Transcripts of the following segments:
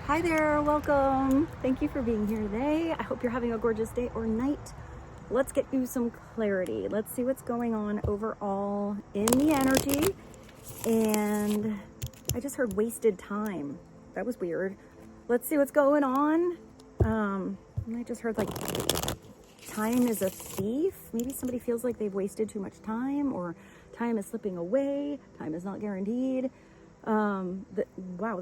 Hi there, welcome. Thank you for being here today. I hope you're having a gorgeous day or night. Let's get you some clarity. Let's see what's going on overall in the energy. And I just heard wasted time. That was weird. Let's see what's going on. I just heard like time is a thief. Maybe somebody feels like they've wasted too much time, or time is slipping away. Time is not guaranteed. Wow,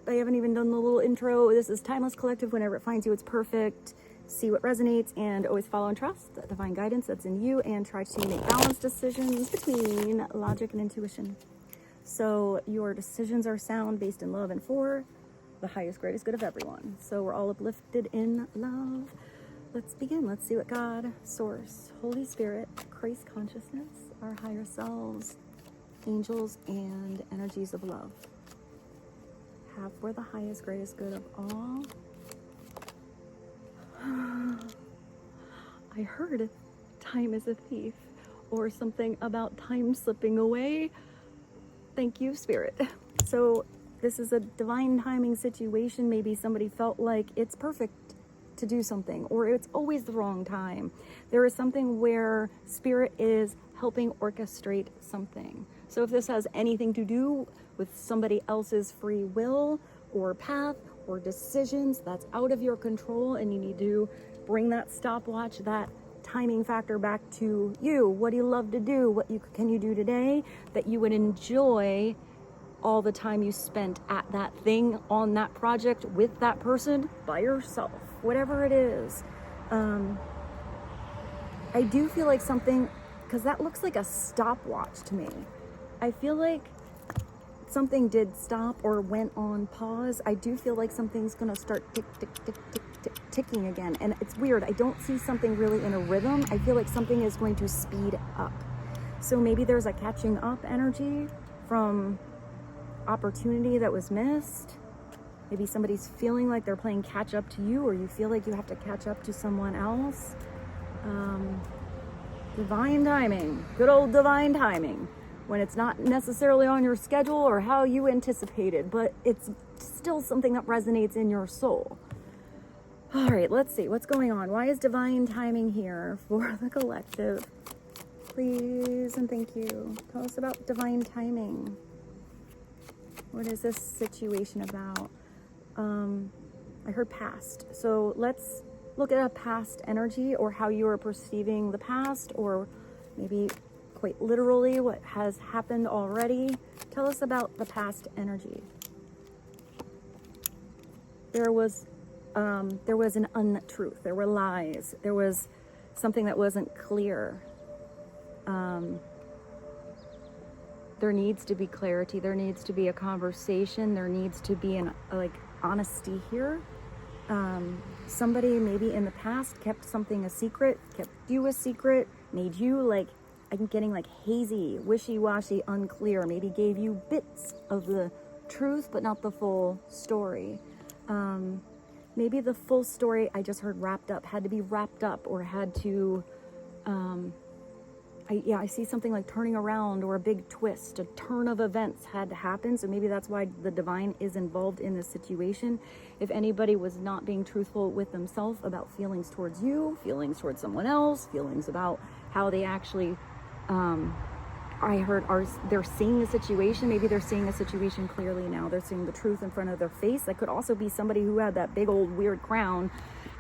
I haven't even done the little intro. This is Timeless Collective. Whenever it finds you, it's perfect. See what resonates and always follow and trust the divine guidance that's in you, and try to make balanced decisions between logic and intuition. So your decisions are sound, based in love, and for the highest, greatest good of everyone. So we're all uplifted in love. Let's begin. Let's see what God, Source, Holy Spirit, Christ consciousness, our higher selves, angels, and energies of love have for the highest, greatest good of all. I heard time is a thief, or something about time slipping away. Thank you, Spirit. So this is a divine timing situation. Maybe somebody felt like it's perfect to do something, or it's always the wrong time. There is something where Spirit is helping orchestrate something. So if this has anything to do with somebody else's free will or path or decisions, that's out of your control, and you need to bring that stopwatch, that timing factor back to you. What do you love to do? What can you do today that you would enjoy all the time you spent at that thing, on that project, with that person, by yourself, whatever it is. I do feel like something, because that looks like a stopwatch to me. I feel like something did stop or went on pause. I do feel like something's gonna start ticking again. And it's weird, I don't see something really in a rhythm. I feel like something is going to speed up. So maybe there's a catching up energy from opportunity that was missed. Maybe somebody's feeling like they're playing catch up to you, or you feel like you have to catch up to someone else. Divine timing, good old divine timing, when it's not necessarily on your schedule or how you anticipated, but it's still something that resonates in your soul. All right, let's see what's going on. Why is divine timing here for the collective? Please and thank you. Tell us about divine timing. What is this situation about? I heard past. So let's look at a past energy, or how you are perceiving the past, or maybe quite literally what has happened already. Tell us about the past energy. There was an untruth. There were lies. There was something that wasn't clear. There needs to be clarity. There needs to be a conversation. There needs to be honesty here. Somebody maybe in the past kept something a secret, kept you a secret, made you I'm getting hazy, wishy-washy, unclear, maybe gave you bits of the truth, but not the full story. Maybe the full story, I just heard wrapped up, had to be wrapped up, or had to, I see something like turning around, or a big twist, a turn of events had to happen. So maybe that's why the divine is involved in this situation. If anybody was not being truthful with themselves about feelings towards you, feelings towards someone else, feelings about how they actually, they're seeing the situation. Maybe they're seeing a situation clearly now. They're seeing the truth in front of their face. That could also be somebody who had that big old weird crown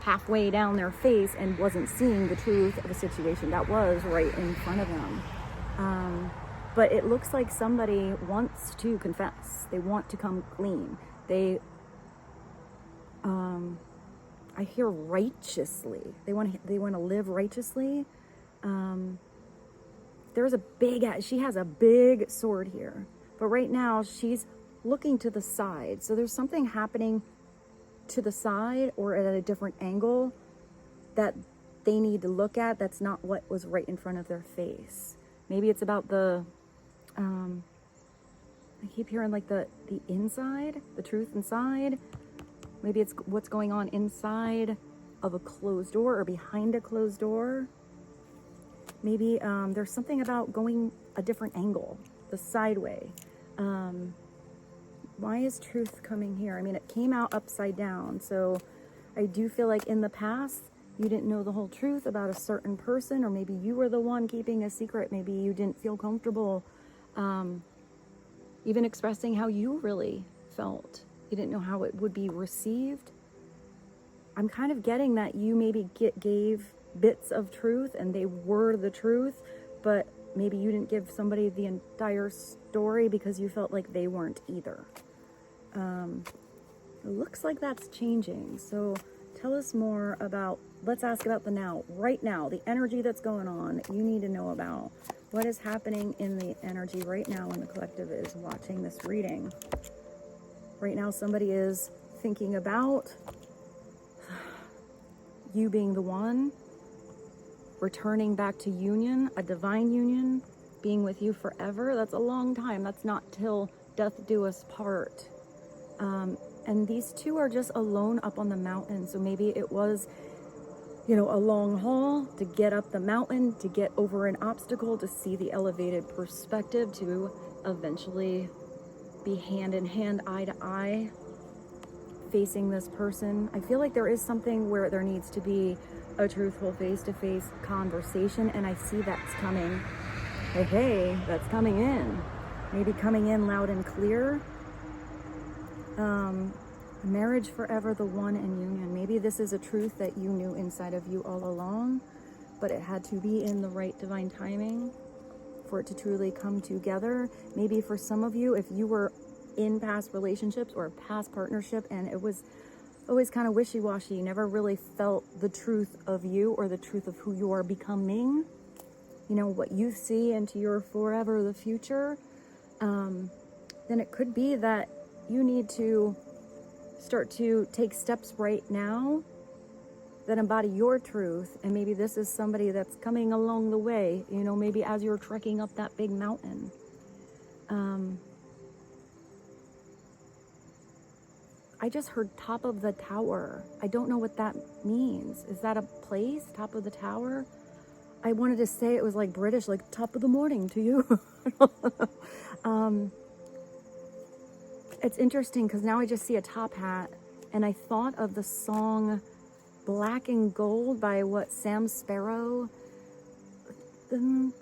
halfway down their face and wasn't seeing the truth of a situation that was right in front of them. But it looks like somebody wants to confess. They want to come clean. I hear righteously. They want to live righteously. She has a big sword here, but right now she's looking to the side. So there's something happening to the side or at a different angle that they need to look at. That's not what was right in front of their face. Maybe it's about I keep hearing the inside, the truth inside. Maybe it's what's going on inside of a closed door or behind a closed door. Maybe there's something about going a different angle, the sideway. why is truth coming here? I mean, it came out upside down. So I do feel like in the past, you didn't know the whole truth about a certain person, or maybe you were the one keeping a secret. Maybe you didn't feel comfortable even expressing how you really felt. You didn't know how it would be received. I'm kind of getting that you maybe gave bits of truth and they were the truth, but maybe you didn't give somebody the entire story because you felt like they weren't either. It looks like that's changing. So tell us more about, let's ask about the now, right now, the energy that's going on. You need to know about what is happening in the energy right now when the collective is watching this reading. Right now, somebody is thinking about you being the one, returning back to union, a divine union, being with you forever. That's a long time. That's not till death do us part. And these two are just alone up on the mountain. So maybe it was, a long haul to get up the mountain, to get over an obstacle, to see the elevated perspective, to eventually be hand in hand, eye to eye, facing this person. I feel like there is something where there needs to be a truthful face-to-face conversation, and I see that's coming. Hey, that's coming in. Maybe coming in loud and clear. Marriage forever, the one in union. Maybe this is a truth that you knew inside of you all along, but it had to be in the right divine timing for it to truly come together. Maybe for some of you, if you were in past relationships or a past partnership and it was always kind of wishy-washy, you never really felt the truth of you or the truth of who you are becoming, what you see into your forever, the future, then it could be that you need to start to take steps right now that embody your truth. And maybe this is somebody that's coming along the way, maybe as you're trekking up that big mountain. I just heard top of the tower. I don't know what that means. Is that a place, top of the tower? I wanted to say it was like British, like top of the morning to you. It's interesting because now I just see a top hat, and I thought of the song Black and Gold by Sam Sparrow. Then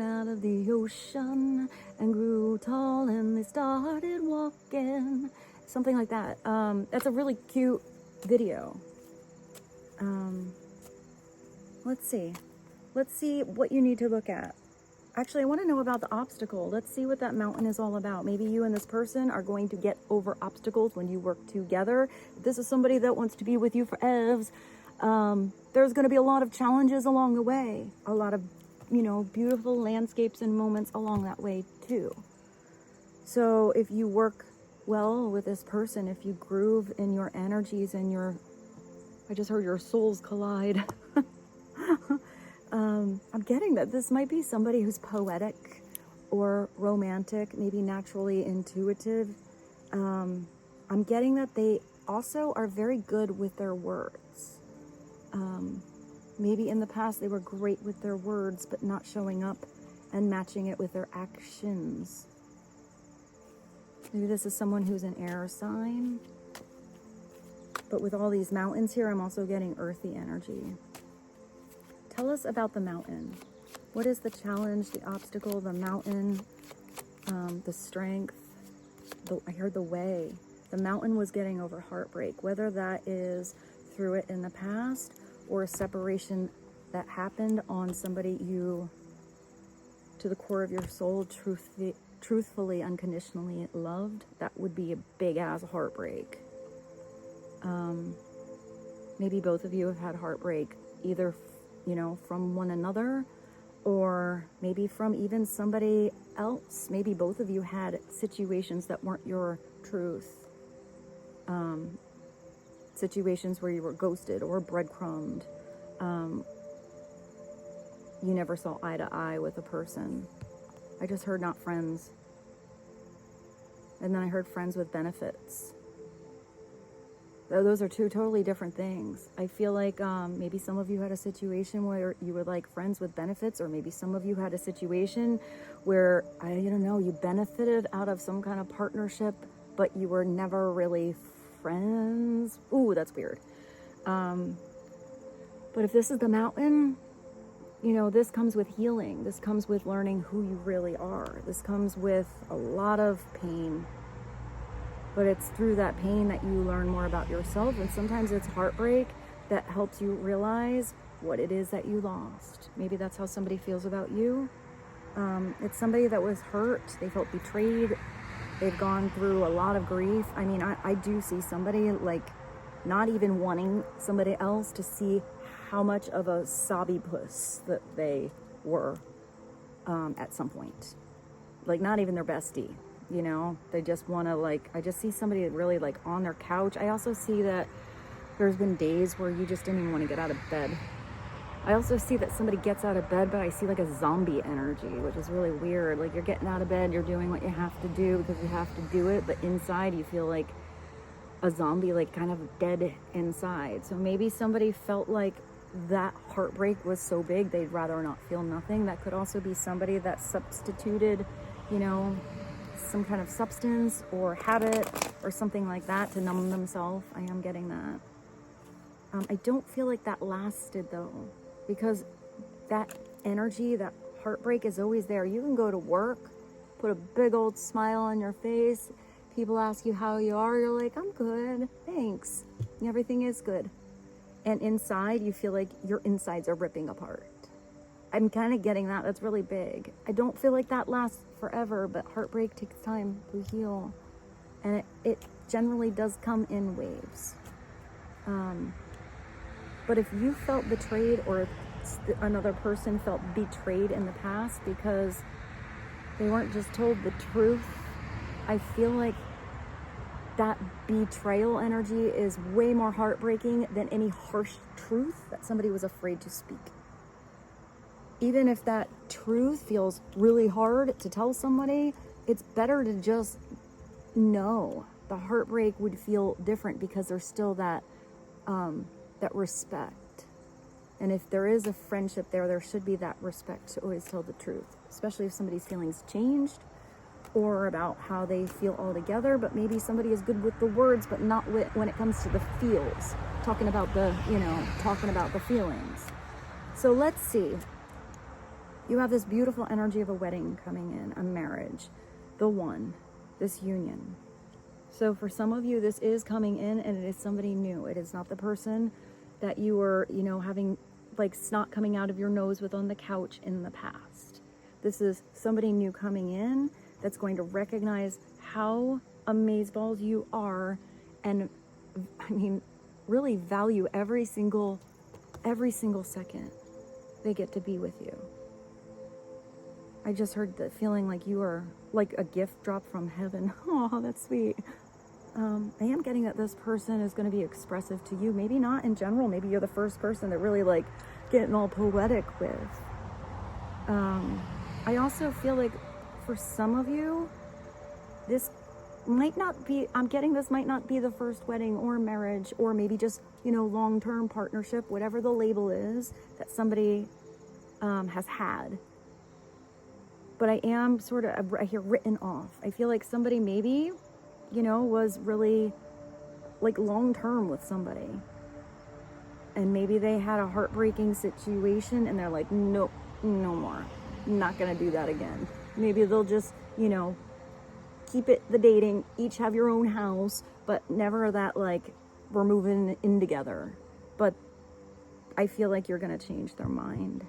out of the ocean and grew tall and they started walking. Something like that. That's a really cute video. Let's see what you need to look at. Actually, I want to know about the obstacle. Let's see what that mountain is all about. Maybe you and this person are going to get over obstacles when you work together. If this is somebody that wants to be with you for evs, there's going to be a lot of challenges along the way. A lot of, beautiful landscapes and moments along that way too. So if you work well with this person, if you groove in your energies and I just heard your souls collide. I'm getting that this might be somebody who's poetic or romantic, maybe naturally intuitive. I'm getting that they also are very good with their words. Maybe in the past they were great with their words, but not showing up and matching it with their actions. Maybe this is someone who's an air sign. But with all these mountains here, I'm also getting earthy energy. Tell us about the mountain. What is the challenge, the obstacle, the mountain, the strength? I heard the way. The mountain was getting over heartbreak, whether that is through it in the past or a separation that happened on somebody you, to the core of your soul, truthfully, unconditionally loved. That would be a big ass heartbreak. Maybe both of you have had heartbreak, either from one another, or maybe from even somebody else. Maybe both of you had situations that weren't your truth. Situations where you were ghosted or breadcrumbed. You never saw eye to eye with a person. I just heard not friends. And then I heard friends with benefits. Those are two totally different things. I feel like maybe some of you had a situation where you were like friends with benefits, or maybe some of you had a situation where, you benefited out of some kind of partnership but you were never really friends. Ooh, that's weird. But if this is the mountain, you know, this comes with healing. This comes with learning who you really are. This comes with a lot of pain. But it's through that pain that you learn more about yourself. And sometimes it's heartbreak that helps you realize what it is that you lost. Maybe that's how somebody feels about you. It's somebody that was hurt. They felt betrayed. They've gone through a lot of grief. I mean, I do see somebody like not even wanting somebody else to see how much of a sobby puss that they were at some point. Like not even their bestie, you know? They just want to like, I just see somebody really like on their couch. I also see that there's been days where you just didn't even want to get out of bed. I also see that somebody gets out of bed, but I see like a zombie energy, which is really weird. Like you're getting out of bed, you're doing what you have to do because you have to do it, but inside you feel like a zombie, like kind of dead inside. So maybe somebody felt like that heartbreak was so big they'd rather not feel nothing. That could also be somebody that substituted, you know, some kind of substance or habit or something like that to numb themselves. I am getting that. I don't feel like that lasted though, because that energy, that heartbreak is always there. You can go to work, put a big old smile on your face. People ask you how you are. You're like, I'm good, thanks. Everything is good. And inside, you feel like your insides are ripping apart. I'm kind of getting that. That's really big. I don't feel like that lasts forever, but heartbreak takes time to heal. And it generally does come in waves. But if you felt betrayed, or if another person felt betrayed in the past because they weren't just told the truth, I feel like that betrayal energy is way more heartbreaking than any harsh truth that somebody was afraid to speak. Even if that truth feels really hard to tell somebody, it's better to just know. The heartbreak would feel different because there's still that respect. And if there is a friendship there should be that respect to always tell the truth, especially if somebody's feelings changed or about how they feel altogether. But maybe somebody is good with the words, but not when it comes to the feels, talking about the feelings. So let's see. You have this beautiful energy of a wedding coming in, a marriage, the one, this union. So for some of you, this is coming in, and it is somebody new. It is not the person that you were, you know, having like snot coming out of your nose with on the couch in the past. This is somebody new coming in that's going to recognize how amazeballs you are, and I mean, really value every single second they get to be with you. I just heard the feeling like you are like a gift dropped from heaven. Oh, that's sweet. I am getting that this person is going to be expressive to you. Maybe not in general. Maybe you're the first person that really like getting all poetic with. I also feel like for some of you, this might not be, I'm getting this might not be the first wedding or marriage, or maybe just, you know, long-term partnership, whatever the label is that somebody has had. But I am sort of, I hear written off. I feel like somebody maybe, you know, was really like long-term with somebody. And maybe they had a heartbreaking situation and they're like, nope, no more. Not gonna do that again. Maybe they'll just, you know, keep it the dating, each have your own house, but never that like, we're moving in together. But I feel like you're gonna change their mind.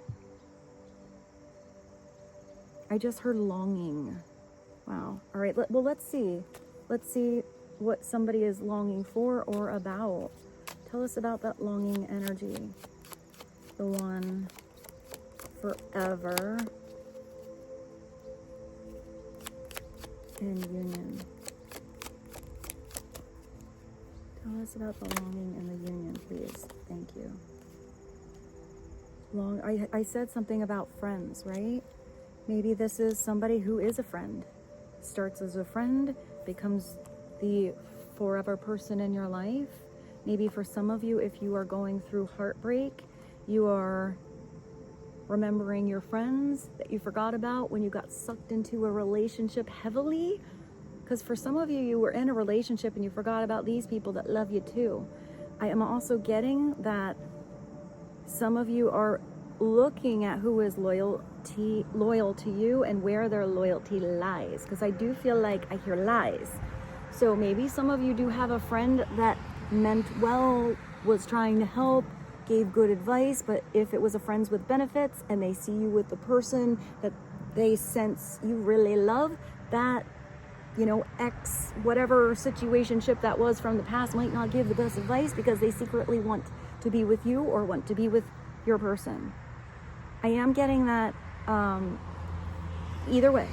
I just heard longing. Wow. All right. Well, let's see. Let's see what somebody is longing for or about. Tell us about that longing energy. The one forever in union. Tell us about the longing and the union, please. Thank you. I said something about friends, right? Maybe this is somebody who is a friend. Starts as a friend, becomes the forever person in your life. Maybe for some of you, if you are going through heartbreak, you are remembering your friends that you forgot about when you got sucked into a relationship heavily. Because for some of you, you were in a relationship and you forgot about these people that love you too. I am also getting that some of you are looking at who is loyal to you and where their loyalty lies. Because I do feel like I hear lies. So maybe some of you do have a friend that meant well, was trying to help, gave good advice, but if it was a friends with benefits and they see you with the person that they sense you really love, that, you know, ex whatever situationship that was from the past might not give the best advice because they secretly want to be with you or want to be with your person. I am getting that either way,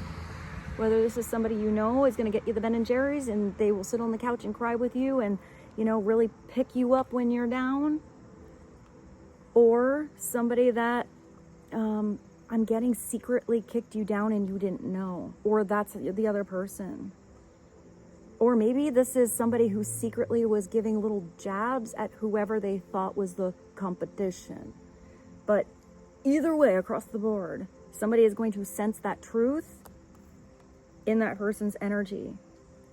whether this is somebody you know is going to get you the Ben and Jerry's and they will sit on the couch and cry with you and, you know, really pick you up when you're down, or somebody that I'm getting secretly kicked you down and you didn't know, or that's the other person. Or maybe this is somebody who secretly was giving little jabs at whoever they thought was the competition. But either way, across the board, somebody is going to sense that truth in that person's energy,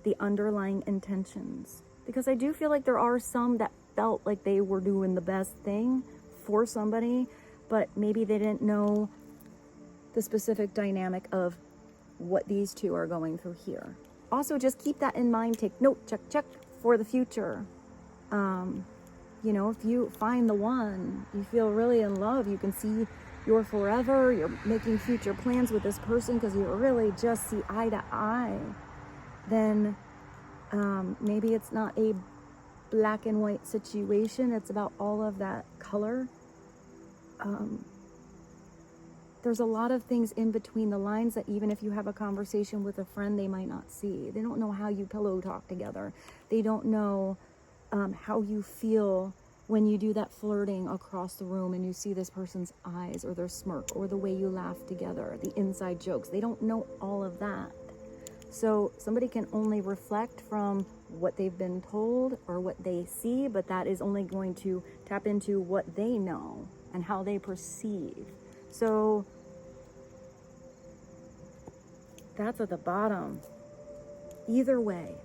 the underlying intentions. Because I do feel like there are some that felt like they were doing the best thing for somebody, but maybe they didn't know the specific dynamic of what these two are going through here. Also, just keep that in mind. Take note, check for the future. You know, if you find the one, you feel really in love, you can see you're forever, you're making future plans with this person because you really just see eye to eye, then maybe it's not a black and white situation. It's about all of that color. There's a lot of things in between the lines that even if you have a conversation with a friend, they might not see. They don't know how you pillow talk together. They don't know how you feel when you do that flirting across the room and you see this person's eyes or their smirk or the way you laugh together, the inside jokes. They don't know all of that. So somebody can only reflect from what they've been told or what they see, but that is only going to tap into what they know and how they perceive. So that's at the bottom. Either way,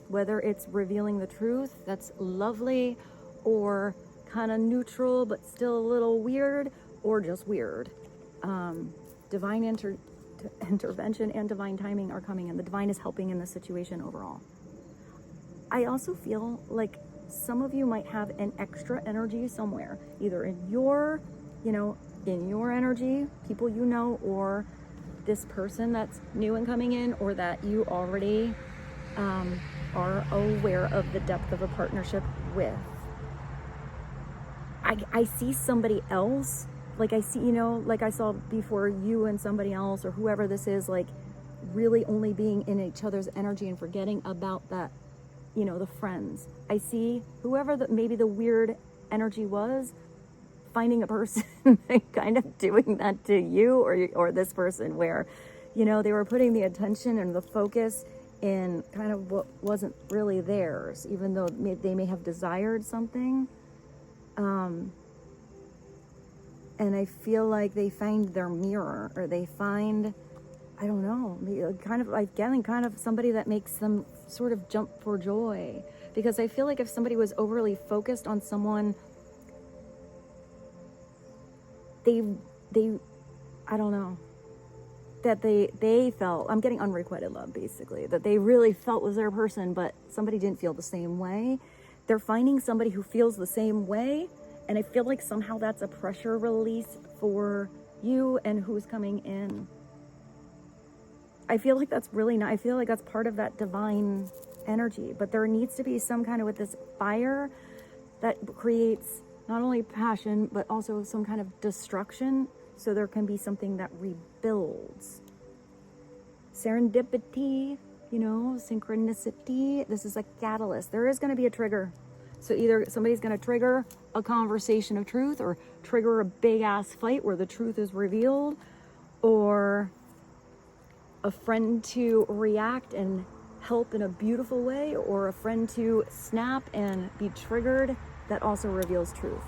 whether it's revealing the truth, that's lovely, or kind of neutral but still a little weird, or just weird. Divine intervention and divine timing are coming in. The divine is helping in the situation overall. I also feel like some of you might have an extra energy somewhere, either in your, in your energy, people you know, or this person that's new and coming in, or that you already are aware of the depth of a partnership with. I see somebody else, like I see, like I saw before, you and somebody else or whoever this is, like really only being in each other's energy and forgetting about that, the friends. I see whoever maybe the weird energy was, finding a person and kind of doing that to you or this person where, they were putting the attention and the focus in kind of what wasn't really theirs, even though they may have desired something. And I feel like they find their mirror, or they find, I don't know, kind of somebody that makes them sort of jump for joy. Because I feel like if somebody was overly focused on someone, they I don't know, that they felt, I'm getting unrequited love basically, that they really felt was their person, but somebody didn't feel the same way. They're finding somebody who feels the same way, and I feel like somehow that's a pressure release for you and who's coming in. I feel like that's really not, I feel like that's part of that divine energy, but there needs to be some kind of, with this fire that creates not only passion, but also some kind of destruction, so there can be something that rebuilds. Serendipity, synchronicity, this is a catalyst. There is going to be a trigger. So either somebody's going to trigger a conversation of truth, or trigger a big ass fight where the truth is revealed, or a friend to react and help in a beautiful way, or a friend to snap and be triggered that also reveals truth.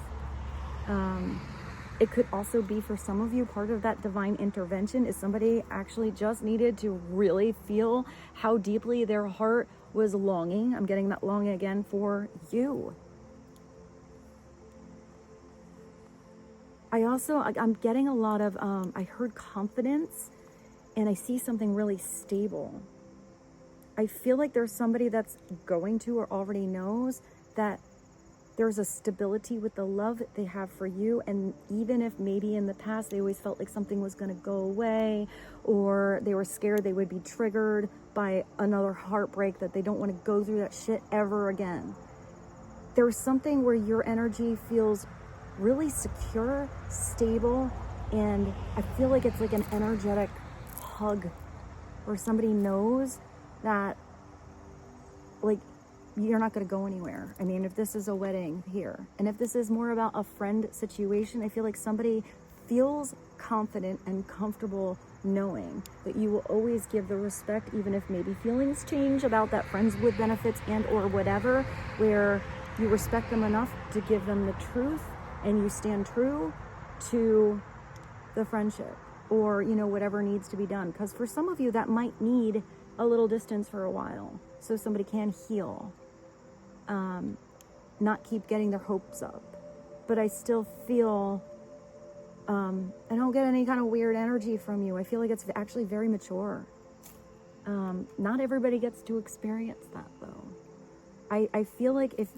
It could also be, for some of you, part of that divine intervention is somebody actually just needed to really feel how deeply their heart was longing. I'm getting that longing again for you. I'm getting a lot of, I heard confidence, and I see something really stable. I feel like there's somebody that's going to or already knows that there's a stability with the love that they have for you. And even if maybe in the past they always felt like something was going to go away, or they were scared they would be triggered by another heartbreak, that they don't want to go through that shit ever again. There's something where your energy feels really secure, stable, and I feel like it's like an energetic hug where somebody knows that, like, you're not going to go anywhere. I mean, if this is a wedding here, and if this is more about a friend situation, I feel like somebody feels confident and comfortable knowing that you will always give the respect, even if maybe feelings change about that friends with benefits and or whatever, where you respect them enough to give them the truth and you stand true to the friendship, or, you know, whatever needs to be done. Because for some of you, that might need a little distance for a while so somebody can heal. Not keep getting their hopes up. But I still feel, I don't get any kind of weird energy from you. I feel like it's actually very mature. Not everybody gets to experience that, though. I feel like if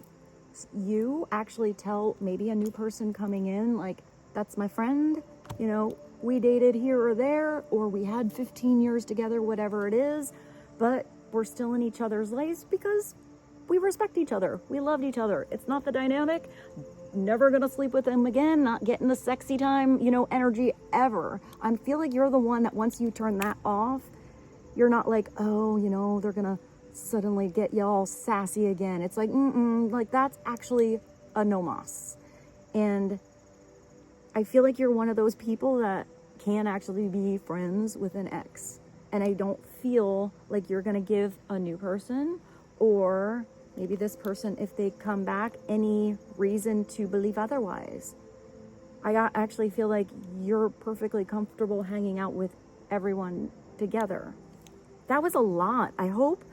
you actually tell maybe a new person coming in, like, that's my friend, you know, we dated here or there, or we had 15 years together, whatever it is, but we're still in each other's lives because we respect each other. We loved each other. It's not the dynamic. Never gonna sleep with them again. Not getting the sexy time, you know, energy ever. I feel like you're the one that once you turn that off, you're not like, oh, you know, they're gonna suddenly get you all sassy again. It's like, like that's actually a no mas. And I feel like you're one of those people that can actually be friends with an ex. And I don't feel like you're gonna give a new person, or maybe this person, if they come back, any reason to believe otherwise. I actually feel like you're perfectly comfortable hanging out with everyone together. That was a lot. I hope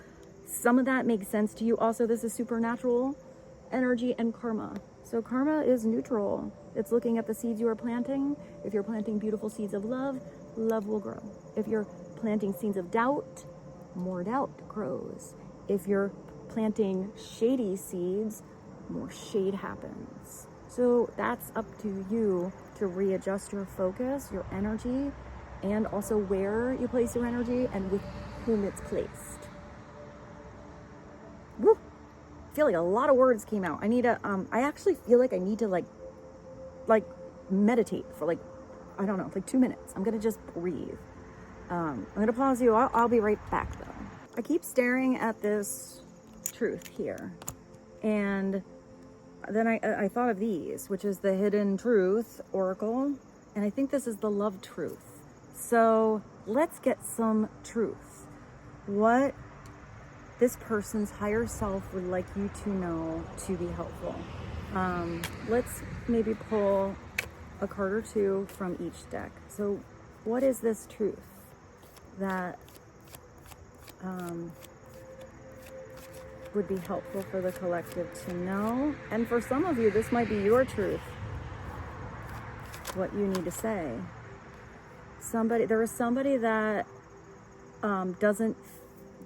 some of that makes sense to you. Also, this is supernatural energy and karma. So karma is neutral. It's looking at the seeds you are planting. If you're planting beautiful seeds of love, love will grow. If you're planting seeds of doubt, more doubt grows. If you're planting shady seeds, more shade happens. So that's up to you to readjust your focus, your energy, and also where you place your energy and with whom it's placed. Woo! I feel like a lot of words came out. I need to, I actually feel like I need to like meditate for I don't know, 2 minutes. I'm gonna just breathe. I'm gonna pause you. I'll be right back though. I keep staring at this truth here, and then I thought of these, which is the hidden truth oracle, and I think this is the love truth. So let's get some truth. What this person's higher self would like you to know to be helpful. Let's maybe pull a card or two from each deck. So what is this truth that would be helpful for the collective to know? And for some of you, this might be your truth, what you need to say. There is somebody that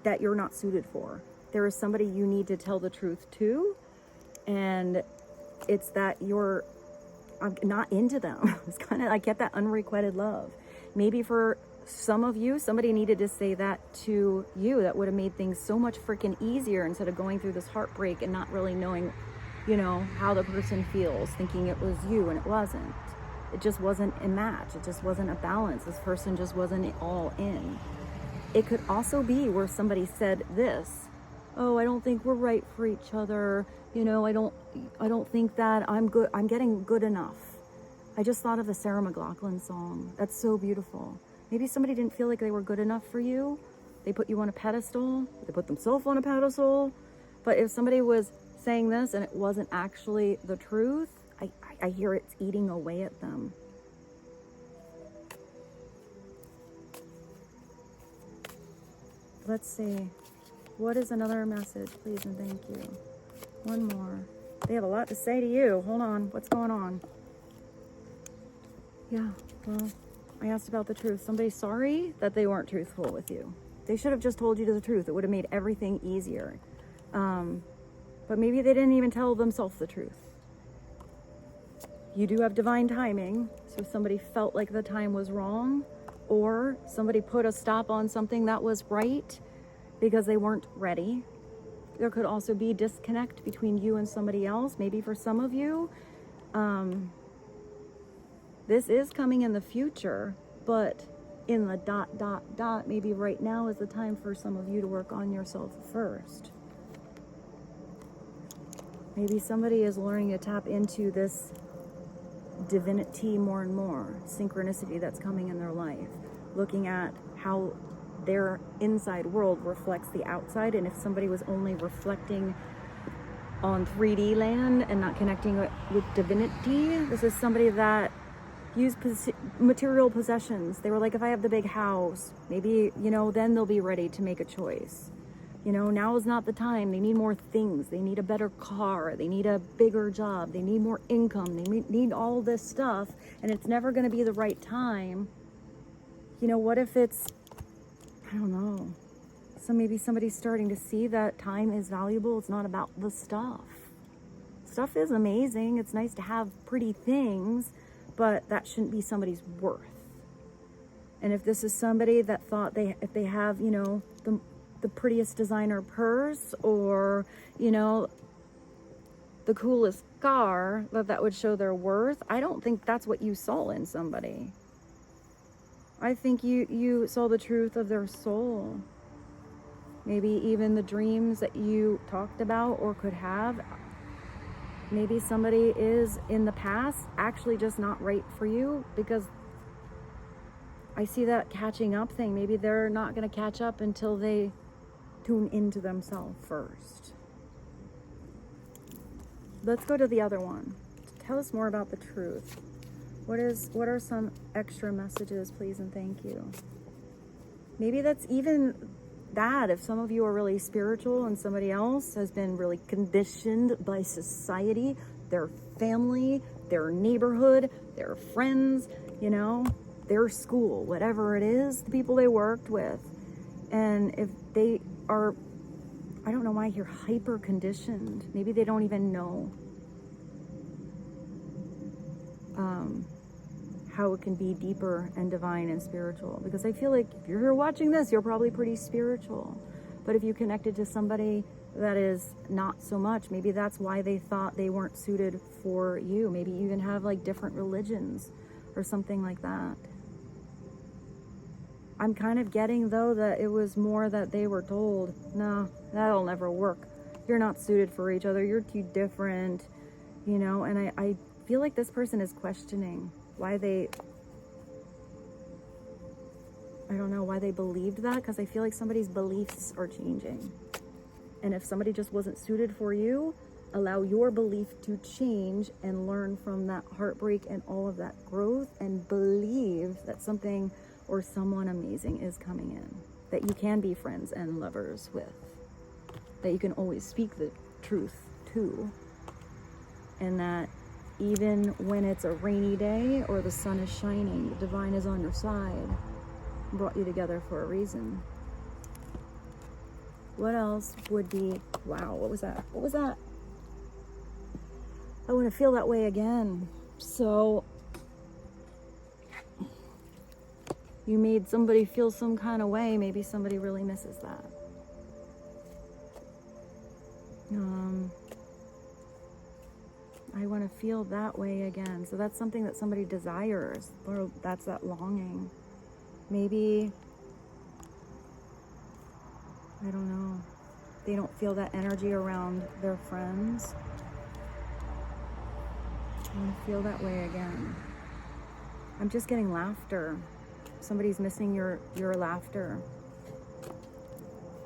that you're not suited for. There is somebody you need to tell the truth to, and it's that I'm not into them. It's kind of, I get that unrequited love. Maybe for some of you, somebody needed to say that to you. That would have made things so much freaking easier, instead of going through this heartbreak and not really knowing, you know, how the person feels, thinking it was you and it wasn't. It just wasn't a match. It just wasn't a balance. This person just wasn't all in. It could also be where somebody said this: oh, I don't think we're right for each other. You know, I don't think that I'm getting good enough. I just thought of the Sarah McLachlan song. That's so beautiful. Maybe somebody didn't feel like they were good enough for you. They put you on a pedestal. They put themselves on a pedestal. But if somebody was saying this and it wasn't actually the truth, I hear it's eating away at them. Let's see. What is another message, please and thank you? One more. They have a lot to say to you. Hold on. What's going on? Yeah, well, I asked about the truth. Somebody's sorry that they weren't truthful with you. They should have just told you the truth. It would have made everything easier. But maybe they didn't even tell themselves the truth. You do have divine timing. So somebody felt like the time was wrong, or somebody put a stop on something that was right because they weren't ready. There could also be disconnect between you and somebody else. Maybe for some of you, this is coming in the future, but in the ... maybe right now is the time for some of you to work on yourself first. Maybe somebody is learning to tap into this divinity more and more, synchronicity that's coming in their life, looking at how their inside world reflects the outside. And if somebody was only reflecting on 3D land and not connecting with divinity, this is somebody that used material possessions. They were like, if I have the big house, maybe, then they'll be ready to make a choice. Now is not the time. They need more things. They need a better car. They need a bigger job. They need more income. They need all this stuff, and it's never going to be the right time. What if it's, I don't know. So maybe somebody's starting to see that time is valuable. It's not about the stuff. Stuff is amazing. It's nice to have pretty things, but that shouldn't be somebody's worth. And if this is somebody that thought if they have, the prettiest designer purse or, the coolest car, that would show their worth, I don't think that's what you saw in somebody. I think you saw the truth of their soul. Maybe even the dreams that you talked about or could have. Maybe somebody is in the past actually just not right for you, because I see that catching up thing. Maybe they're not going to catch up until they tune into themselves first. Let's go to the other one. Tell us more about the truth. What are some extra messages, please and thank you? Maybe that's even that. If some of you are really spiritual and somebody else has been really conditioned by society, their family, their neighborhood, their friends, their school, whatever it is, the people they worked with. And if they are, I don't know why I hear hyper conditioned. Maybe they don't even know how it can be deeper and divine and spiritual. Because I feel like if you're here watching this, you're probably pretty spiritual. But if you connected to somebody that is not so much, maybe that's why they thought they weren't suited for you. Maybe you even have like different religions or something like that. I'm kind of getting, though, that it was more that they were told, no, that'll never work. You're not suited for each other. You're too different, and I feel like this person is questioning why they believed that, because I feel like somebody's beliefs are changing. And if somebody just wasn't suited for you, allow your belief to change and learn from that heartbreak and all of that growth, and believe that something or someone amazing is coming in, that you can be friends and lovers with, that you can always speak the truth to, and that even when it's a rainy day or the sun is shining, the divine is on your side, brought you together for a reason. What else would be, wow, what was that? I want to feel that way again. So you made somebody feel some kind of way. Maybe somebody really misses that. I want to feel that way again. So that's something that somebody desires, or that's that longing. Maybe, I don't know, they don't feel that energy around their friends. I want to feel that way again. I'm just getting laughter. Somebody's missing your laughter.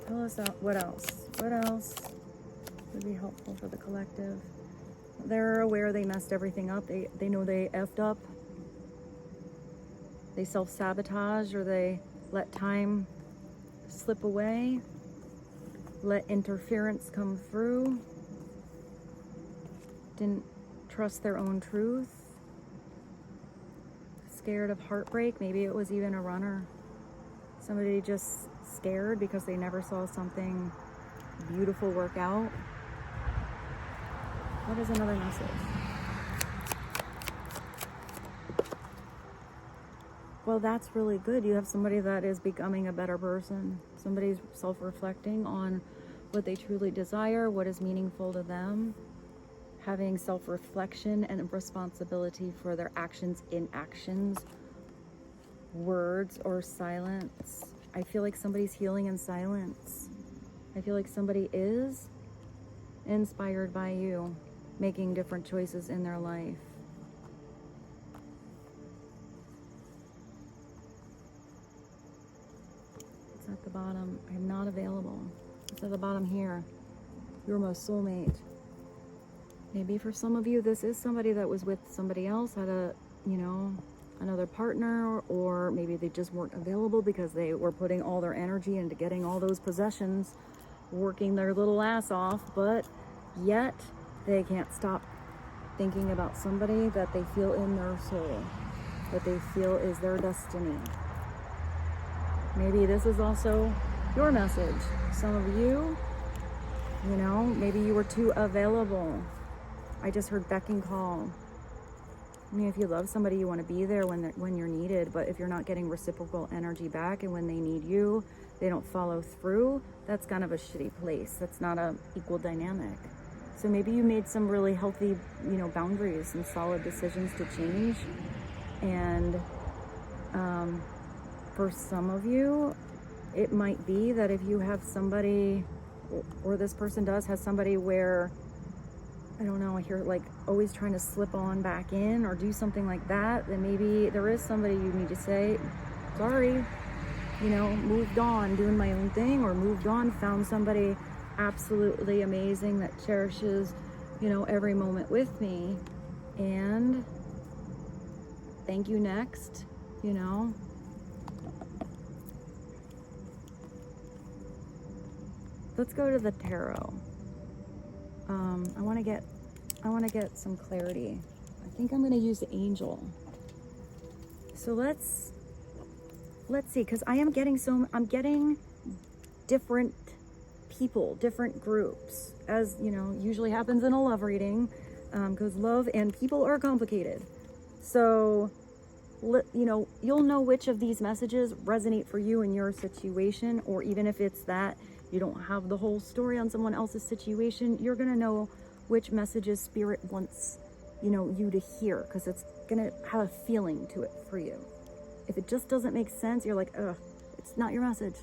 Tell us what else? What else would be helpful for the collective? They're aware they messed everything up. They know they effed up. They self-sabotage, or they let time slip away, let interference come through, didn't trust their own truth, scared of heartbreak. Maybe it was even a runner. Somebody just scared because they never saw something beautiful work out. What is another message? Well, that's really good. You have somebody that is becoming a better person. Somebody's self-reflecting on what they truly desire, what is meaningful to them, having self-reflection and responsibility for their actions, inactions, words, or silence. I feel like somebody's healing in silence. I feel like somebody is inspired by you, making different choices in their life. It's at the bottom. I'm not available. It's at the bottom here. You're my soulmate. Maybe for some of you, this is somebody that was with somebody else, had a, another partner, or maybe they just weren't available because they were putting all their energy into getting all those possessions, working their little ass off, but yet they can't stop thinking about somebody that they feel in their soul, that they feel is their destiny. Maybe this is also your message. Some of you, maybe you were too available. I just heard beck and call. I mean, if you love somebody, you want to be there when you're needed, but if you're not getting reciprocal energy back and when they need you, they don't follow through, that's kind of a shitty place. That's not a equal dynamic. So maybe you made some really healthy, boundaries and solid decisions to change. And for some of you, it might be that if you have somebody, or this person has somebody where, I don't know, I hear like always trying to slip on back in or do something like that, then maybe there is somebody you need to say, sorry, moved on, doing my own thing, or moved on, found somebody absolutely amazing that cherishes, every moment with me, and thank you next, Let's go to the tarot. I want to get some clarity. I think I'm going to use the angel. So let's see, because I'm getting different people, different groups, as usually happens in a love reading, because love and people are complicated. So you'll know which of these messages resonate for you in your situation, or even if it's that you don't have the whole story on someone else's situation, you're going to know which messages spirit wants, you to hear, because it's going to have a feeling to it for you. If it just doesn't make sense, you're like, ugh, it's not your message.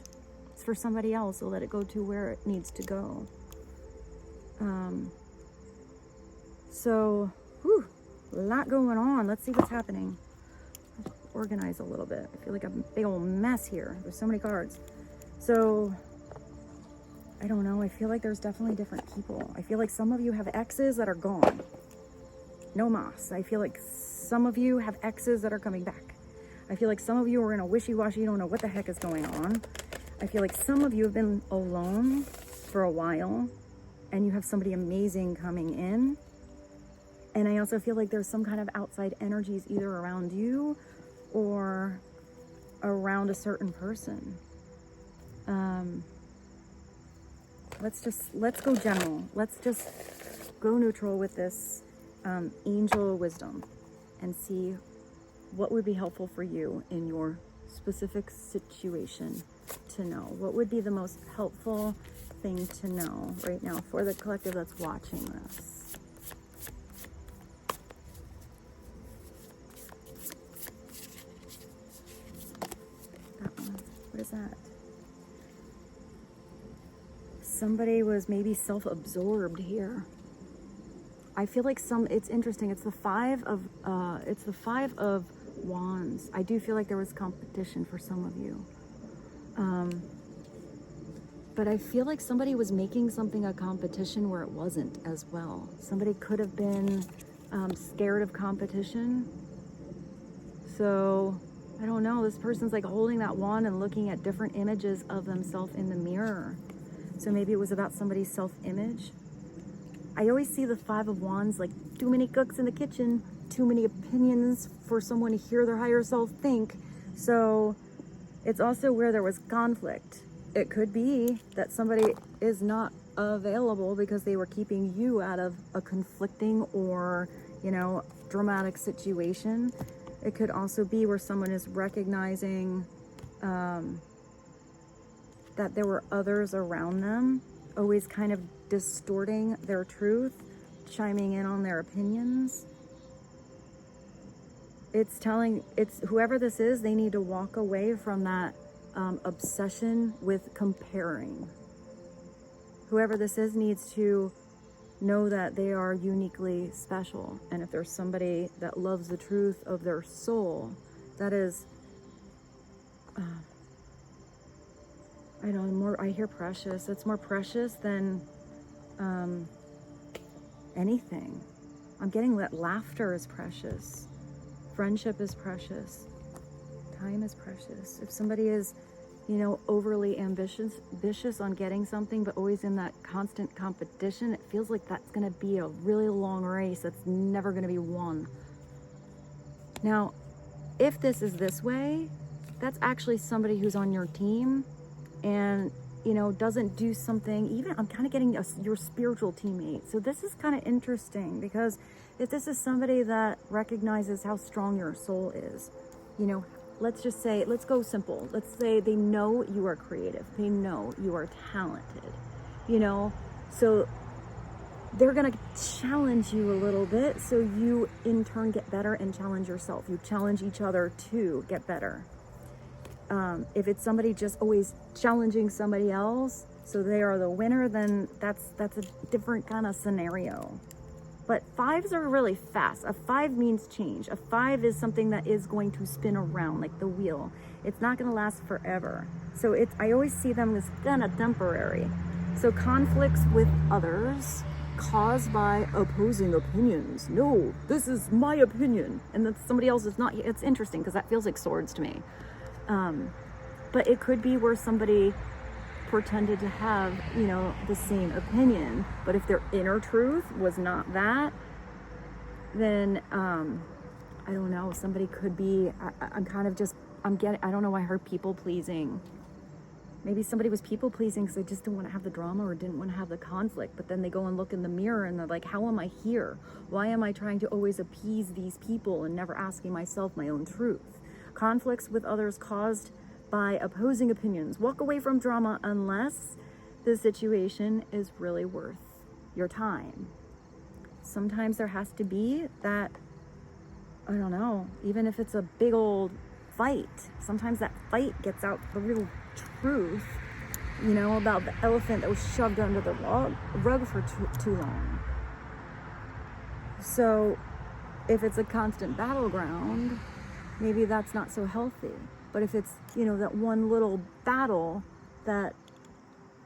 It's for somebody else, so let it go to where it needs to go. A lot going on. Let's see what's happening. Organize a little bit. I feel like a big old mess here. There's so many cards. So I don't know. I feel like there's definitely different people. I feel like some of you have exes that are gone. No mas. I feel like some of you have exes that are coming back. I feel like some of you are in a wishy-washy, you don't know what the heck is going on. I feel like some of you have been alone for a while and you have somebody amazing coming in. And I also feel like there's some kind of outside energies either around you or around a certain person. Let's go general. Let's just go neutral with this angel wisdom and see what would be helpful for you in your specific situation to know. What would be the most helpful thing to know right now for the collective that's watching this? That one. What is that? Somebody was maybe self-absorbed here. I feel like it's interesting. It's the five of wands. I do feel like there was competition for some of you. But I feel like somebody was making something a competition where it wasn't as well. Somebody could have been scared of competition. So I don't know, this person's like holding that wand and looking at different images of themselves in the mirror. So maybe it was about somebody's self-image. I always see the Five of Wands like too many cooks in the kitchen, too many opinions for someone to hear their higher self think. So it's also where there was conflict. It could be that somebody is not available because they were keeping you out of a conflicting or, you know, dramatic situation. It could also be where someone is recognizing that there were others around them, always kind of distorting their truth, chiming in on their opinions. It's whoever this is, they need to walk away from that obsession with comparing. Whoever this is needs to know that they are uniquely special. And if there's somebody that loves the truth of their soul, that is, I hear precious. It's more precious than anything. I'm getting that laughter is precious. Friendship is precious. Time is precious. If somebody is, you know, overly ambitious on getting something, but always in that constant competition, it feels like that's going to be a really long race that's never going to be won. Now, if this is this way, that's actually somebody who's on your team and, you know, doesn't do something, even I'm kind of getting your spiritual teammate. So this is kind of interesting, because if this is somebody that recognizes how strong your soul is, you know, let's just say, let's go simple. Let's say they know you are creative. They know you are talented, you know, so they're going to challenge you a little bit. So you in turn get better and challenge yourself. You challenge each other to get better. If it's somebody just always challenging somebody else, so they are the winner, then that's a different kind of scenario. But fives are really fast. A five means change. A five is something that is going to spin around like the wheel. It's not going to last forever. So I always see them as kind of temporary. So conflicts with others caused by opposing opinions. No, this is my opinion. And then somebody else is not. It's interesting because that feels like swords to me. But it could be where somebody pretended to have, you know, the same opinion, but if their inner truth was not that, then I don't know, somebody could be, I don't know why I heard people pleasing. Maybe somebody was people pleasing because they just didn't want to have the drama or didn't want to have the conflict, but then they go and look in the mirror and they're like, how am I here? Why am I trying to always appease these people and never asking myself my own truth? Conflicts with others caused by opposing opinions. Walk away from drama unless the situation is really worth your time. Sometimes there has to be that, I don't know, even if it's a big old fight, sometimes that fight gets out the real truth, you know, about the elephant that was shoved under the rug for too long. So if it's a constant battleground, maybe that's not so healthy. But if it's, you know, that one little battle that,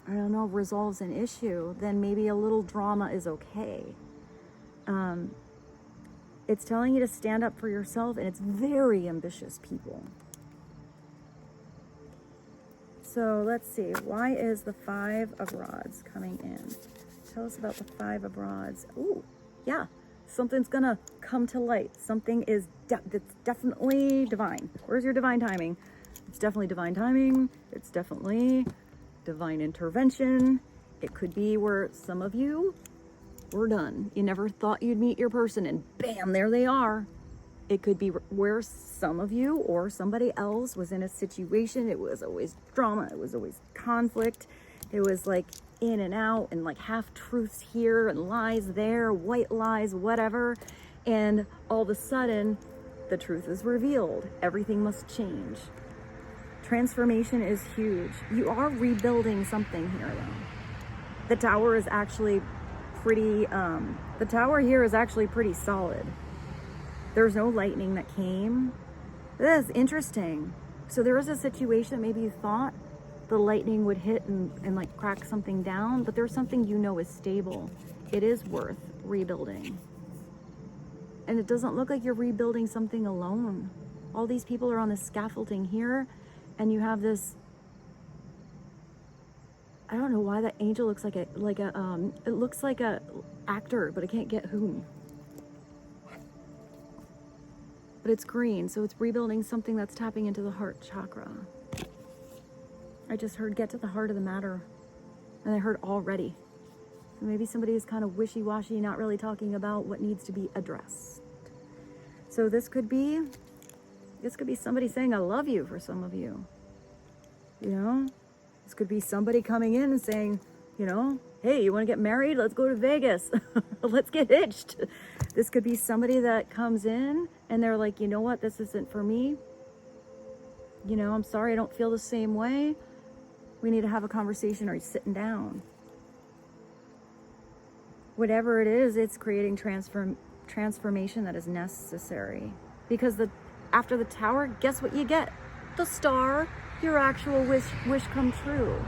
I don't know, resolves an issue, then maybe a little drama is okay. It's telling you to stand up for yourself, and it's very ambitious people. So let's see, why is the Five of Rods coming in? Tell us about the Five of Rods. Ooh, yeah. Something's gonna come to light. Something is that's definitely divine. Where's your divine timing? It's definitely divine timing. It's definitely divine intervention. It could be where some of you were done. You never thought you'd meet your person and bam, there they are. It could be where some of you or somebody else was in a situation. It was always drama. It was always conflict. It was like in and out and like half truths here and lies there, white lies, whatever. And all of a sudden the truth is revealed. Everything must change. Transformation is huge. You are rebuilding something here though. The tower is actually pretty, the tower here is actually pretty solid. There's no lightning that came. This is interesting. So there was a situation maybe you thought the lightning would hit and like crack something down, but there's something you know is stable. It is worth rebuilding. And it doesn't look like you're rebuilding something alone. All these people are on the scaffolding here, and you have this, I don't know why that angel looks like a it looks like a actor, but I can't get whom. But it's green, so it's rebuilding something that's tapping into the heart chakra. I just heard get to the heart of the matter, and I heard already. So maybe somebody is kind of wishy-washy, not really talking about what needs to be addressed. So this could be somebody saying I love you for some of you. You know, this could be somebody coming in and saying, you know, hey, you want to get married? Let's go to Vegas. Let's get hitched. This could be somebody that comes in and they're like, you know what, this isn't for me. You know, I'm sorry, I don't feel the same way. We need to have a conversation. Are you sitting down? Whatever it is, it's creating transformation that is necessary. Because after the tower, guess what you get? The star, your actual wish come true.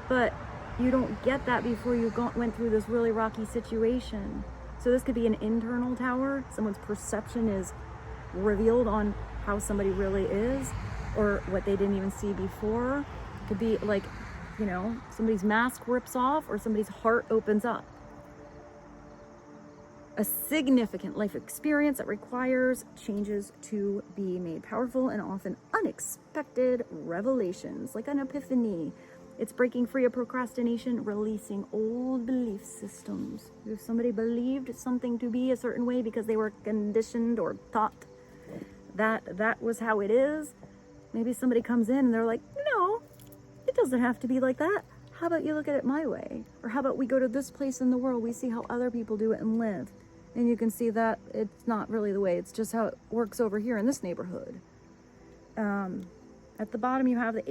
But you don't get that before you went through this really rocky situation. So this could be an internal tower. Someone's perception is revealed on how somebody really is, or what they didn't even see before. It could be like, you know, somebody's mask rips off, or somebody's heart opens up. A significant life experience that requires changes to be made powerful, and often unexpected revelations, like an epiphany. It's breaking free of procrastination, releasing old belief systems. If somebody believed something to be a certain way because they were conditioned or thought that was how it is, maybe somebody comes in and they're like, no, it doesn't have to be like that. How about you look at it my way? Or how about we go to this place in the world, we see how other people do it and live. And you can see that it's not really the way, it's just how it works over here in this neighborhood. At the bottom you have the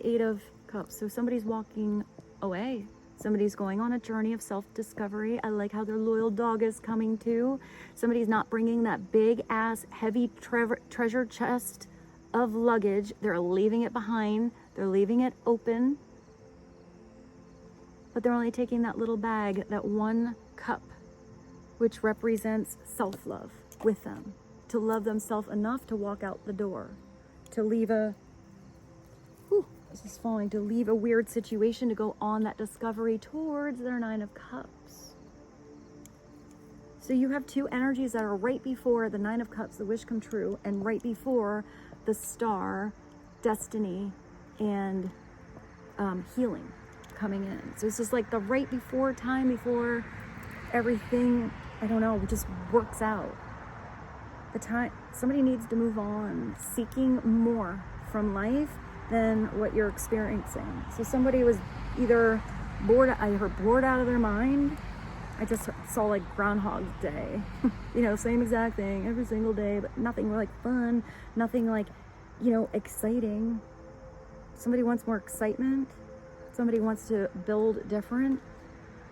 Eight of Cups. So somebody's walking away. Somebody's going on a journey of self-discovery. I like how their loyal dog is coming too. Somebody's not bringing that big ass heavy treasure chest of luggage. They're leaving it behind. They're leaving it open. But they're only taking that little bag, that one cup, which represents self-love with them. To love themselves enough to walk out the door. To leave this is falling, to leave a weird situation, to go on that discovery towards their Nine of Cups. So you have two energies that are right before the Nine of Cups, the wish come true, and right before the star, destiny, and healing coming in. So it's just like the right before time, before everything, I don't know, just works out. The time, somebody needs to move on, seeking more from life than what you're experiencing. So somebody was either bored, I heard bored out of their mind. I just saw like Groundhog Day, you know, same exact thing every single day, but nothing like fun, nothing like, you know, exciting. Somebody wants more excitement. Somebody wants to build different.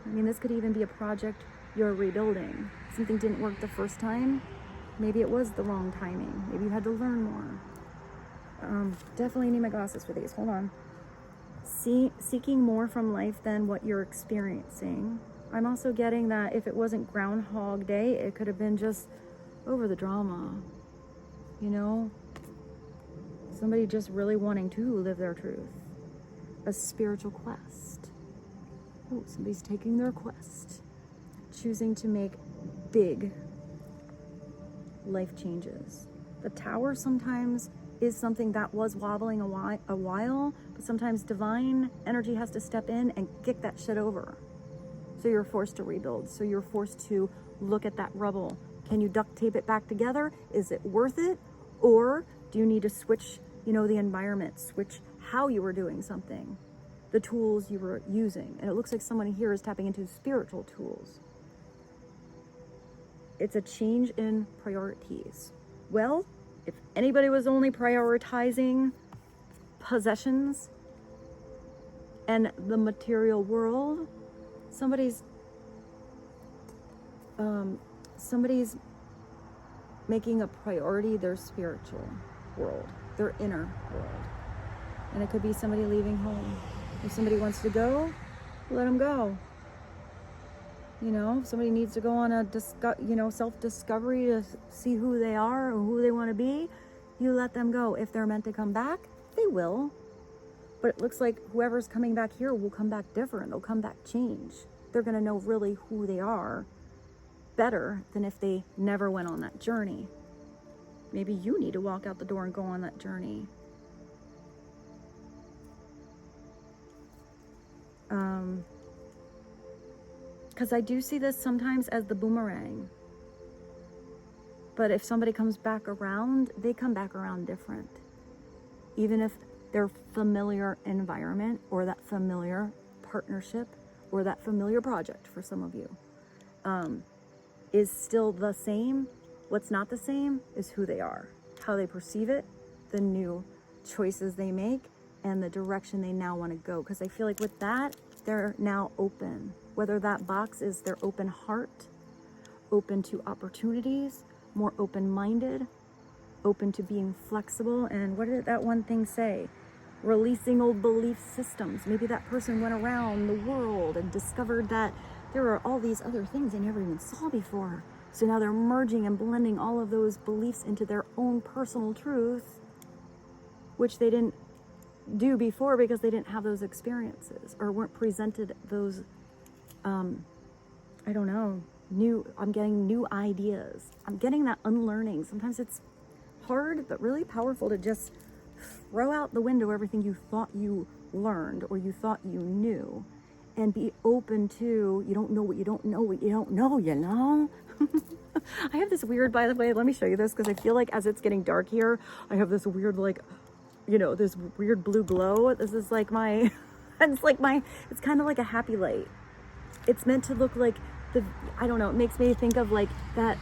I mean, this could even be a project you're rebuilding. Something didn't work the first time. Maybe it was the wrong timing. Maybe you had to learn more. Definitely need my glasses for these. Hold on. Seeking more from life than what you're experiencing. I'm also getting that if it wasn't Groundhog Day, it could have been just over the drama. You know? Somebody just really wanting to live their truth. A spiritual quest. Oh, somebody's taking their quest. Choosing to make big life changes. The tower sometimes is something that was wobbling a while, but sometimes divine energy has to step in and kick that shit over. So you're forced to rebuild. So you're forced to look at that rubble. Can you duct tape it back together? Is it worth it? Or do you need to switch, you know, the environment, switch how you were doing something, the tools you were using? And it looks like someone here is tapping into spiritual tools. It's a change in priorities. Well, if anybody was only prioritizing possessions and the material world, somebody's making a priority their spiritual world, their inner world. And it could be somebody leaving home. If somebody wants to go, let them go. You know, if somebody needs to go on a self-discovery to see who they are or who they want to be, you let them go. If they're meant to come back, they will. But it looks like whoever's coming back here will come back different. They'll come back changed. They're going to know really who they are better than if they never went on that journey. Maybe you need to walk out the door and go on that journey. Because I do see this sometimes as the boomerang. But if somebody comes back around, they come back around different. Even if their familiar environment or that familiar partnership or that familiar project for some of you is still the same. What's not the same is who they are, how they perceive it, the new choices they make, and the direction they now want to go. Because I feel like with that, they're now open. Whether that box is their open heart, open to opportunities, more open-minded, open to being flexible. And what did that one thing say? Releasing old belief systems. Maybe that person went around the world and discovered that there are all these other things they never even saw before. So now they're merging and blending all of those beliefs into their own personal truth, which they didn't do before because they didn't have those experiences or weren't presented those, I don't know, I'm getting new ideas. I'm getting that unlearning. Sometimes it's hard, but really powerful to just throw out the window everything you thought you learned or you thought you knew and be open to, you don't know what you don't know what you don't know, you know? I have this weird, by the way, let me show you this because I feel like as it's getting dark here, I have this weird, like, you know, this weird blue glow. This is like my, it's kind of like a happy light. It's meant to look like I don't know, it makes me think of like that,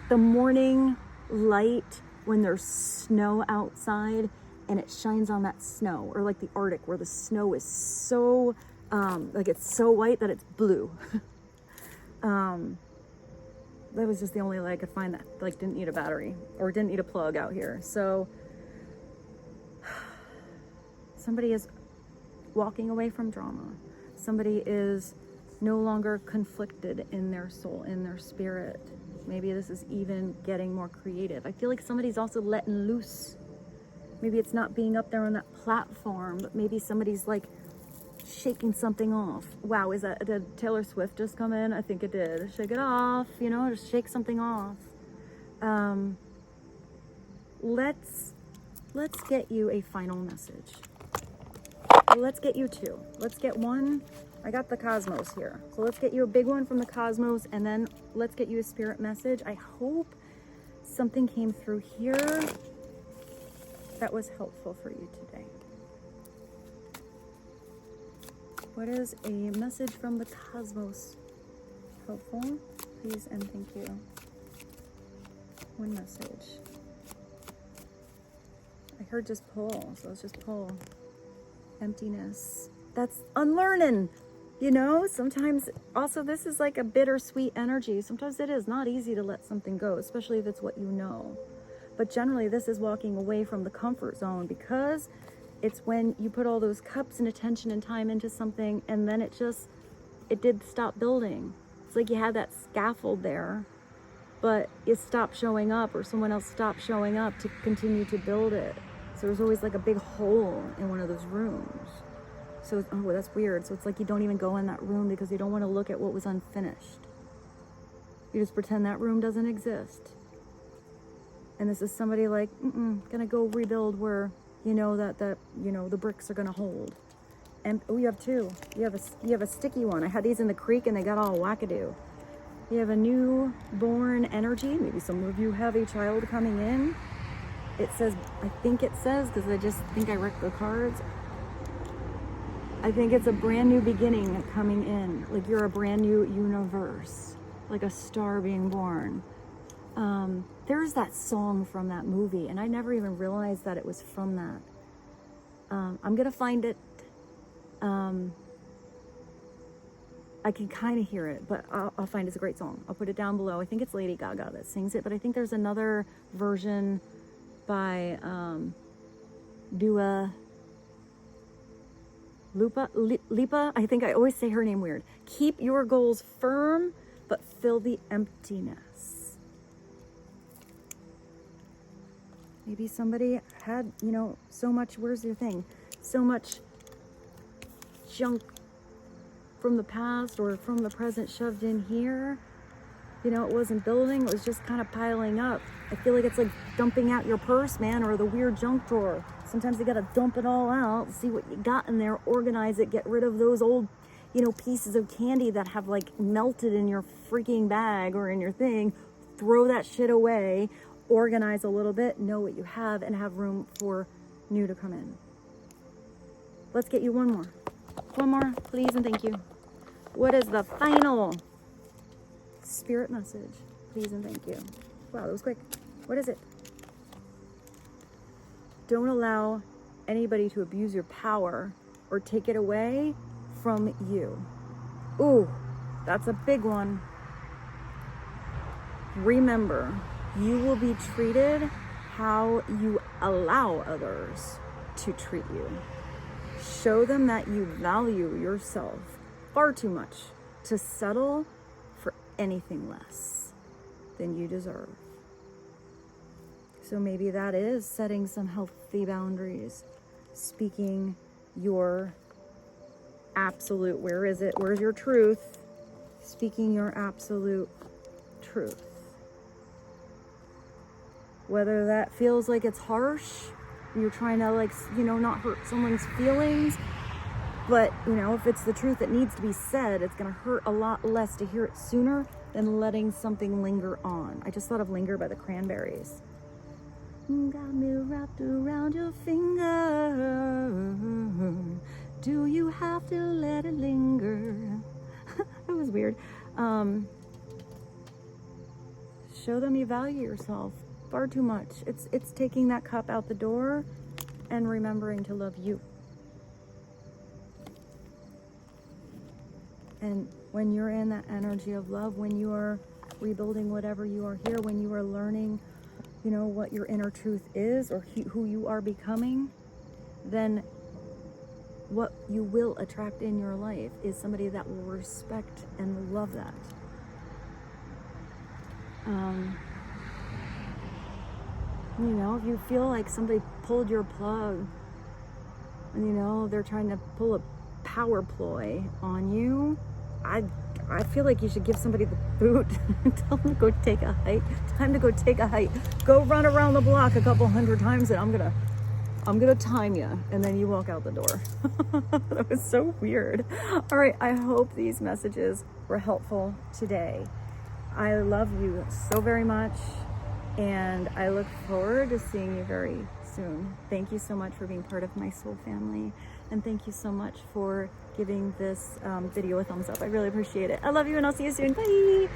the morning light when there's snow outside and it shines on that snow, or like the Arctic where the snow is so, like it's so white that it's blue. That was just the only way I could find that, like didn't need a battery or didn't need a plug out here. So somebody is walking away from drama. Somebody is no longer conflicted in their soul, in their spirit. Maybe this is even getting more creative. I feel like somebody's also letting loose. Maybe it's not being up there on that platform, but maybe somebody's like shaking something off. Wow, did Taylor Swift just come in? I think it did. Shake it off, you know, just shake something off. Let's get you a final message. Let's get you two. Let's get one. I got the cosmos here. So let's get you a big one from the cosmos, and then let's get you a spirit message. I hope something came through here that was helpful for you today. What is a message from the cosmos? Helpful, please and thank you. One message. I heard just pull, so let's just pull. Emptiness. That's unlearning, you know? Sometimes, also this is like a bittersweet energy. Sometimes it is not easy to let something go, especially if it's what you know. But generally this is walking away from the comfort zone, because it's when you put all those cups and attention and time into something and then it did stop building. It's like you had that scaffold there, but it stopped showing up, or someone else stopped showing up to continue to build it. So there's always like a big hole in one of those rooms. So, oh, that's weird. So it's like you don't even go in that room because you don't want to look at what was unfinished. You just pretend that room doesn't exist. And this is somebody like, gonna go rebuild where, you know, that you know, the bricks are gonna hold. And oh, you have two. You have a sticky one. I had these in the creek and they got all wackadoo. You have a newborn energy. Maybe some of you have a child coming in. It says, I think it says, because I just think I wrecked the cards, I think it's a brand new beginning coming in. Like you're a brand new universe, like a star being born. There's that song from that movie, and I never even realized that it was from that. I'm gonna find it. I can kind of hear it, but I'll find it's a great song. I'll put it down below. I think it's Lady Gaga that sings it, but I think there's another version by Dua Lipa. I think I always say her name weird. Keep your goals firm, but fill the emptiness. Maybe somebody had, you know, so much, where's your thing? So much junk from the past or from the present shoved in here. You know, it wasn't building, it was just kind of piling up. I feel like it's like dumping out your purse, man, or the weird junk drawer. Sometimes you gotta dump it all out, see what you got in there, organize it, get rid of those old, you know, pieces of candy that have like melted in your freaking bag or in your thing. Throw that shit away, organize a little bit, know what you have, and have room for new to come in. Let's get you one more. One more, please and thank you. What is the final spirit message? Please and thank you. Wow, that was quick. What is it? Don't allow anybody to abuse your power or take it away from you. Ooh, that's a big one. Remember, you will be treated how you allow others to treat you. Show them that you value yourself far too much to settle for anything less than you deserve. So maybe that is setting some healthy boundaries, speaking your absolute, where is it? Where's your truth? Speaking your absolute truth. Whether that feels like it's harsh, you're trying to, like, you know, not hurt someone's feelings, but, you know, if it's the truth that needs to be said, it's going to hurt a lot less to hear it sooner than letting something linger on. I just thought of Linger by the Cranberries. Got me wrapped around your finger. Do you have to let it linger? That was weird. Show them you value yourself far too much. It's taking that cup out the door and remembering to love you. And when you're in that energy of love, when you are rebuilding whatever you are here, when you are learning, you know, what your inner truth is or who you are becoming, then what you will attract in your life is somebody that will respect and love that. You know, if you feel like somebody pulled your plug and, you know, they're trying to pull a power ploy on you, I feel like you should give somebody the boot. Tell them to go take a hike. Time to go take a hike. Go run around the block a couple hundred times and I'm gonna time you, and then you walk out the door. That was so weird. All right, I hope these messages were helpful today. I love you so very much, and I look forward to seeing you very soon. Thank you so much for being part of my soul family, and thank you so much for giving this video a thumbs up. I really appreciate it. I love you, and I'll see you soon. Bye.